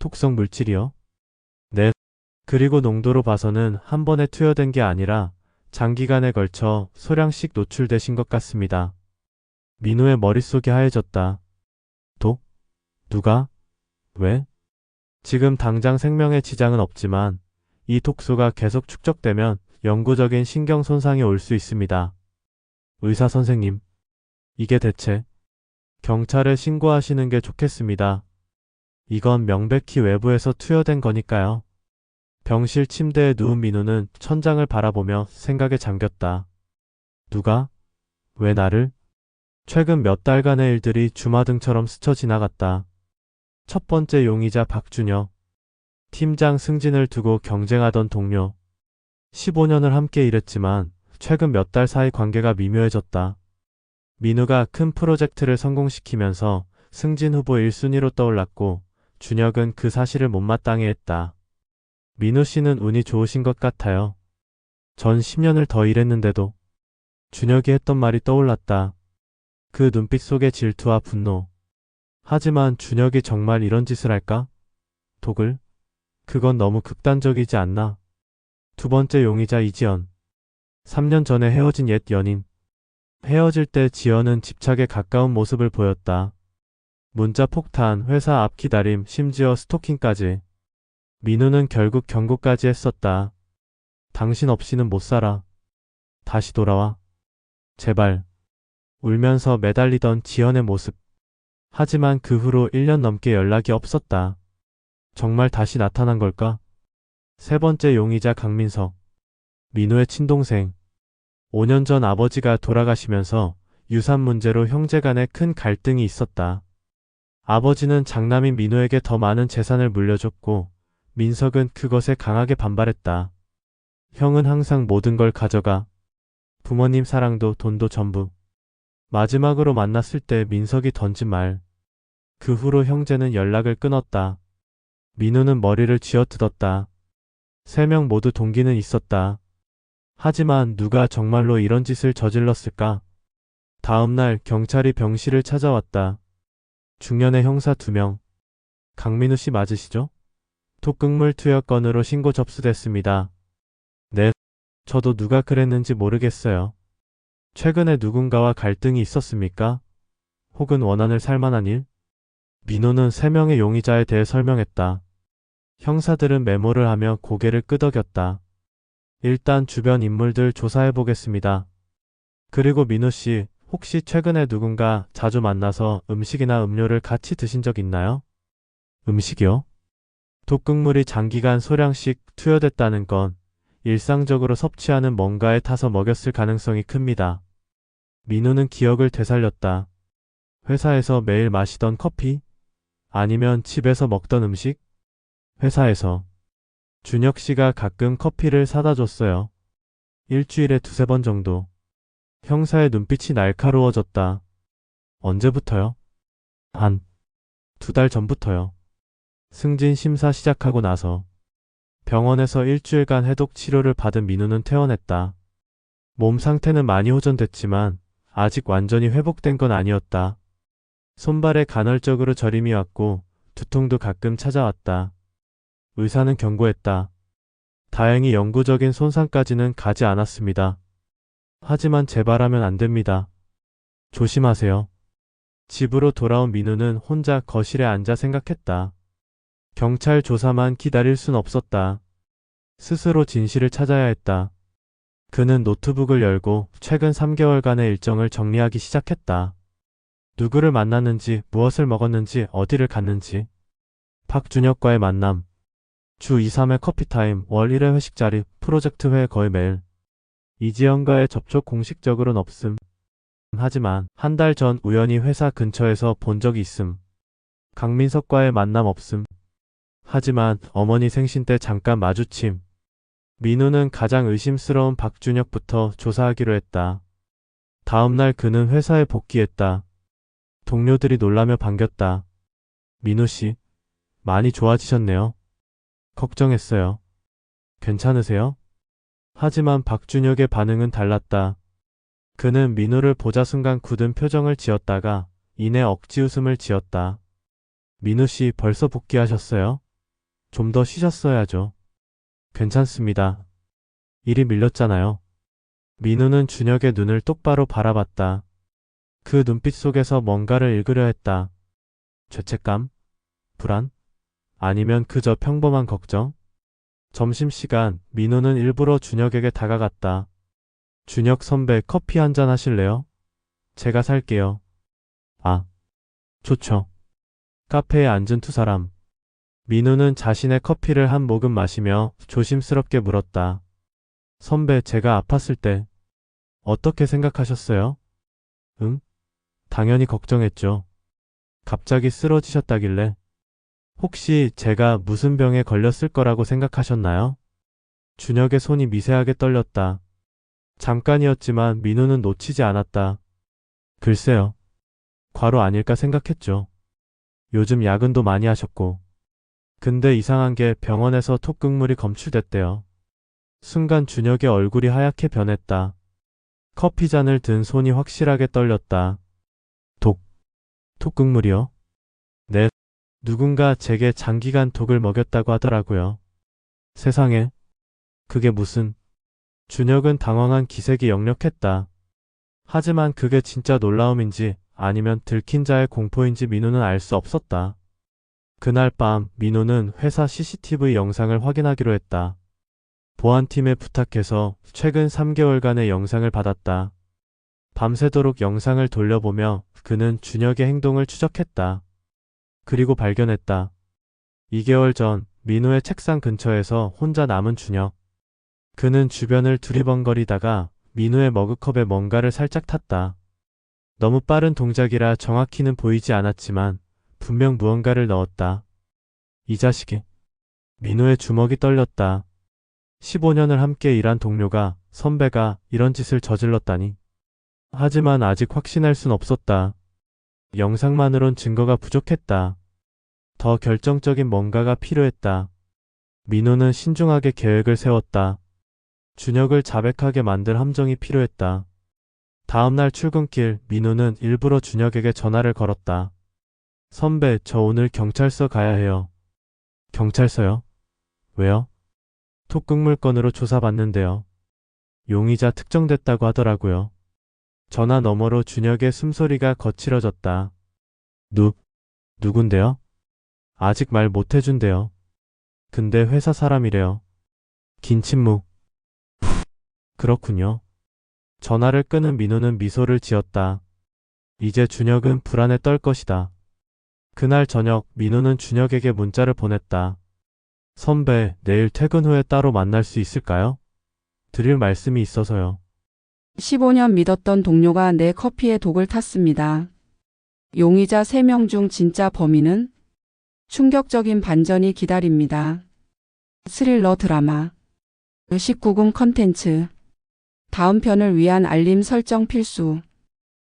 독성 물질이요? 네. 그리고 농도로 봐서는 한 번에 투여된 게 아니라 장기간에 걸쳐 소량씩 노출되신 것 같습니다. 민우의 머릿속이 하얘졌다. 독? 누가? 왜? 지금 당장 생명에 지장은 없지만 이 독소가 계속 축적되면 영구적인 신경 손상이 올 수 있습니다. 의사 선생님, 이게 대체 경찰에 신고하시는 게 좋겠습니다. 이건 명백히 외부에서 투여된 거니까요. 병실 침대에 누운 민우는 천장을 바라보며 생각에 잠겼다. 누가? 왜 나를? 최근 몇 달간의 일들이 주마등처럼 스쳐 지나갔다. 첫 번째 용의자 박준혁, 팀장 승진을 두고 경쟁하던 동료. 15년을 함께 일했지만 최근 몇 달 사이 관계가 미묘해졌다. 민우가 큰 프로젝트를 성공시키면서 승진 후보 1순위로 떠올랐고 준혁은 그 사실을 못마땅해 했다. 민우 씨는 운이 좋으신 것 같아요. 전 10년을 더 일했는데도. 준혁이 했던 말이 떠올랐다. 그 눈빛 속에 질투와 분노. 하지만 준혁이 정말 이런 짓을 할까? 독을? 그건 너무 극단적이지 않나? 두 번째 용의자 이지연. 3년 전에 헤어진 옛 연인. 헤어질 때 지연은 집착에 가까운 모습을 보였다. 문자 폭탄, 회사 앞 기다림, 심지어 스토킹까지. 민우는 결국 경고까지 했었다. 당신 없이는 못 살아. 다시 돌아와. 제발. 울면서 매달리던 지연의 모습. 하지만 그 후로 1년 넘게 연락이 없었다. 정말 다시 나타난 걸까? 세 번째 용의자 강민석. 민우의 친동생. 5년 전 아버지가 돌아가시면서 유산 문제로 형제 간에 큰 갈등이 있었다. 아버지는 장남인 민우에게 더 많은 재산을 물려줬고 민석은 그것에 강하게 반발했다. 형은 항상 모든 걸 가져가. 부모님 사랑도 돈도 전부. 마지막으로 만났을 때 민석이 던진 말. 그 후로 형제는 연락을 끊었다. 민우는 머리를 쥐어뜯었다. 3명 모두 동기는 있었다. 하지만 누가 정말로 이런 짓을 저질렀을까? 다음날 경찰이 병실을 찾아왔다. 중년의 형사 2명. 강민우 씨 맞으시죠? 독극물 투여 건으로 신고 접수됐습니다. 네, 저도 누가 그랬는지 모르겠어요. 최근에 누군가와 갈등이 있었습니까? 혹은 원한을 살만한 일? 민호는 3명의 용의자에 대해 설명했다. 형사들은 메모를 하며 고개를 끄덕였다. 일단 주변 인물들 조사해보겠습니다. 그리고 민호씨, 혹시 최근에 누군가 자주 만나서 음식이나 음료를 같이 드신 적 있나요? 음식이요? 독극물이 장기간 소량씩 투여됐다는 건 일상적으로 섭취하는 뭔가에 타서 먹였을 가능성이 큽니다. 민우는 기억을 되살렸다. 회사에서 매일 마시던 커피? 아니면 집에서 먹던 음식? 회사에서. 준혁 씨가 가끔 커피를 사다 줬어요. 일주일에 2~3번 정도. 형사의 눈빛이 날카로워졌다. 언제부터요? 한 2달 전부터요. 승진 심사 시작하고 나서. 병원에서 일주일간 해독 치료를 받은 민우는 퇴원했다. 몸 상태는 많이 호전됐지만 아직 완전히 회복된 건 아니었다. 손발에 간헐적으로 저림이 왔고 두통도 가끔 찾아왔다. 의사는 경고했다. 다행히 영구적인 손상까지는 가지 않았습니다. 하지만 재발하면 안 됩니다. 조심하세요. 집으로 돌아온 민우는 혼자 거실에 앉아 생각했다. 경찰 조사만 기다릴 순 없었다. 스스로 진실을 찾아야 했다. 그는 노트북을 열고 최근 3개월간의 일정을 정리하기 시작했다. 누구를 만났는지, 무엇을 먹었는지, 어디를 갔는지. 박준혁과의 만남. 주 2~3회 커피타임, 월 1회 회식 자리, 프로젝트 회 거의 매일. 이지연과의 접촉 공식적으로는 없음. 하지만 한 달 전 우연히 회사 근처에서 본 적이 있음. 강민석과의 만남 없음. 하지만 어머니 생신 때 잠깐 마주침. 민우는 가장 의심스러운 박준혁부터 조사하기로 했다. 다음날 그는 회사에 복귀했다. 동료들이 놀라며 반겼다. 민우 씨, 많이 좋아지셨네요. 걱정했어요. 괜찮으세요? 하지만 박준혁의 반응은 달랐다. 그는 민우를 보자 순간 굳은 표정을 지었다가 이내 억지 웃음을 지었다. 민우 씨 벌써 복귀하셨어요? 좀 더 쉬셨어야죠. 괜찮습니다. 일이 밀렸잖아요. 민우는 준혁의 눈을 똑바로 바라봤다. 그 눈빛 속에서 뭔가를 읽으려 했다. 죄책감? 불안? 아니면 그저 평범한 걱정? 점심시간, 민우는 일부러 준혁에게 다가갔다. 준혁 선배, 커피 한잔 하실래요? 제가 살게요. 아, 좋죠. 카페에 앉은 두 사람. 민우는 자신의 커피를 한 모금 마시며 조심스럽게 물었다. 선배, 제가 아팠을 때 어떻게 생각하셨어요? 응? 당연히 걱정했죠. 갑자기 쓰러지셨다길래 혹시 제가 무슨 병에 걸렸을 거라고 생각하셨나요? 준혁의 손이 미세하게 떨렸다. 잠깐이었지만 민우는 놓치지 않았다. 글쎄요. 과로 아닐까 생각했죠. 요즘 야근도 많이 하셨고. 근데 이상한 게 병원에서 톡극물이 검출됐대요. 순간 준혁의 얼굴이 하얗게 변했다. 커피잔을 든 손이 확실하게 떨렸다. 독, 톡극물이요? 네. 누군가 제게 장기간 독을 먹였다고 하더라고요. 세상에. 그게 무슨. 준혁은 당황한 기색이 역력했다. 하지만 그게 진짜 놀라움인지 아니면 들킨 자의 공포인지 민우는 알 수 없었다. 그날 밤 민우는 회사 CCTV 영상을 확인하기로 했다. 보안팀에 부탁해서 최근 3개월간의 영상을 받았다. 밤새도록 영상을 돌려보며 그는 준혁의 행동을 추적했다. 그리고 발견했다. 2개월 전 민우의 책상 근처에서 혼자 남은 준혁. 그는 주변을 두리번거리다가 민우의 머그컵에 뭔가를 살짝 탔다. 너무 빠른 동작이라 정확히는 보이지 않았지만 분명 무언가를 넣었다. 이 자식이. 민우의 주먹이 떨렸다. 15년을 함께 일한 동료가, 선배가 이런 짓을 저질렀다니. 하지만 아직 확신할 순 없었다. 영상만으론 증거가 부족했다. 더 결정적인 뭔가가 필요했다. 민우는 신중하게 계획을 세웠다. 준혁을 자백하게 만들 함정이 필요했다. 다음날 출근길 민우는 일부러 준혁에게 전화를 걸었다. 선배, 저 오늘 경찰서 가야 해요. 경찰서요? 왜요? 톡극물 건으로 조사받는데요. 용의자 특정됐다고 하더라고요. 전화 너머로 준혁의 숨소리가 거칠어졌다. 누군데요? 아직 말 못해준대요. 근데 회사 사람이래요. 긴 침묵. 그렇군요. 전화를 끊은 민우는 미소를 지었다. 이제 준혁은 불안에 떨 것이다. 그날 저녁 민우는 준혁에게 문자를 보냈다. 선배, 내일 퇴근 후에 따로 만날 수 있을까요? 드릴 말씀이 있어서요. 15년 믿었던 동료가 내 커피에 독을 탔습니다. 용의자 3명 중 진짜 범인은? 충격적인 반전이 기다립니다. 스릴러 드라마 19금 컨텐츠 다음 편을 위한 알림 설정 필수.